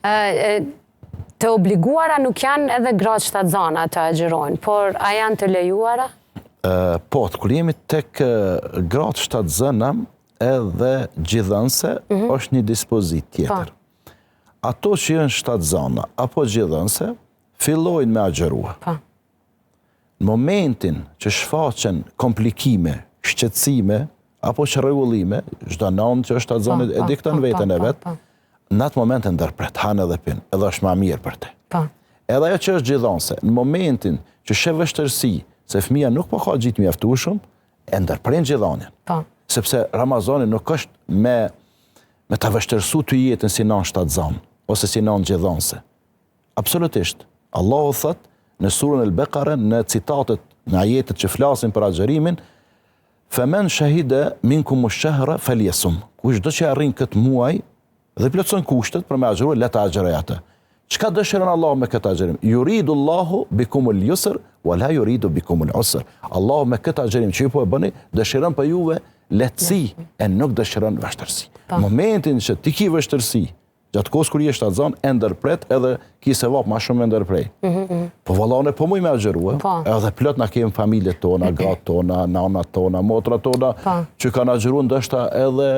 Të obliguara nuk janë edhe gratë shtatzana të agjërojnë, por a janë të lejuara? Po, të kur jemi tek gratë shtatzana edhe gjithënse është një dispozit tjetër. Ato që janë shtatzana apo gjithënse fillojnë me agjërua. Në momentin që shfaqen komplikime, shqetësime apo çrregullime, çdo nanë që është shtatzane e di këtë në veten e vet, në atë moment e ndërpret, hanë edhe pin, edhe është ma mirë për te. Edhe ajo që është gjithonse, në momentin që shë vështërsi, se fëmija nuk po ka gjitë mjaftueshëm, e ndërpren gjithonjen. Sepse Ramazani nuk është me ta vështërsu të jetën si nan shtatzan, ose si nan gjithonse. Absolutisht. Allahu thot, në surën El-Bekare, në citatet, në ajetet që flasin për agjërimin, femen shahide minkum ash-shahra falyasum. Kush do që arrin këtë muaj, dhe plotëson kushtet për me agjëruar, le ta agjëroj atë. Çka dëshiron Allahu me këtë agjërim? Yuridu Allahu bikumul yusr wa la yuridu bikumul usr. Allahu me këtë agjërim që ju po e bëni, dëshiron për juve lehtësi e nuk dëshiron vështirësi. Në momentin që ti ke vështirësi, gjatë kohës kur je shtatzan, e ndërpret edhe ki sevap më shumë e ndërprej. Po vallane po muj me agjërua, edhe plot na kemi familjet tona, gratë tona, nanat tona, motrat tona, që kanë agjëruar ndoshta edhe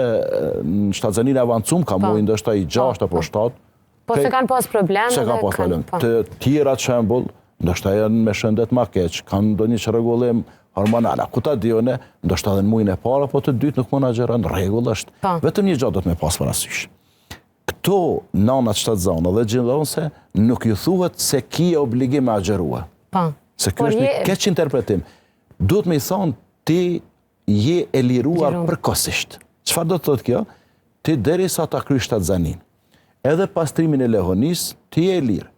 në shtatzanin e avancuar, ka muj ndoshta i 6 apo 7. Po se kanë pas probleme. Se kanë pas problem. Të tjerat shembull, ndoshta janë me shëndet ma keq, kanë ndonjë çrregullim hormonal. Ku ta dione, ndoshta edhe në muajin e parë apo të dytë nuk mund agjeron, rregull është. Vetëm një gjë do të më pas parasysh. Këto nanat shtatzana dhe gjithonse nuk ju thuhet se ki obligim me agjërua. Se kjo është një keq interpretim. Duhet me i thonë ti je e liruar përkohësisht. Çfarë do të thotë kjo? Ti derisa ta krysh shtatzanin. Edhe pastrimin e lehonis, ti je e lirë.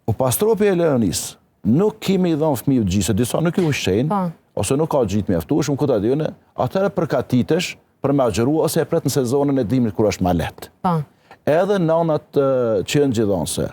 U pastropi e lehonis, nuk kimi i dhënë fëmijë gjithë, se disa nuk i ushqejnë, ose nuk ka gjitë mjaftueshëm, ku ta diune, atëherë përgatitesh për me agjërua ose e pret në sezonën e dimrit kur është ma lehtë. Edhe nanat që janë gjithonse,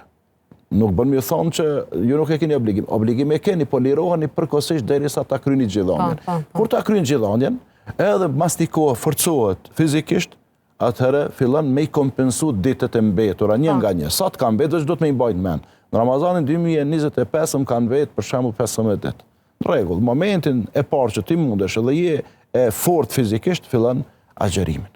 nuk bën më thonë që ju nuk e keni obligim. Obligim e keni, po liroheni përkohësisht derisa ta kryeni gjithonjen. Kur ta kryeni gjithonjen, edhe mas një kohë forcohet fizikisht, atëherë fillon me i kompensu ditët e mbetura, një nga një. Sa të kanë mbetur, do të me i mbajt men. Në Ramazanin 2025 më kanë mbetur për shembull 15 ditë. Në rregull, momentin e parë që ti mundesh edhe je e fortë fizikisht, fillon agjërimin.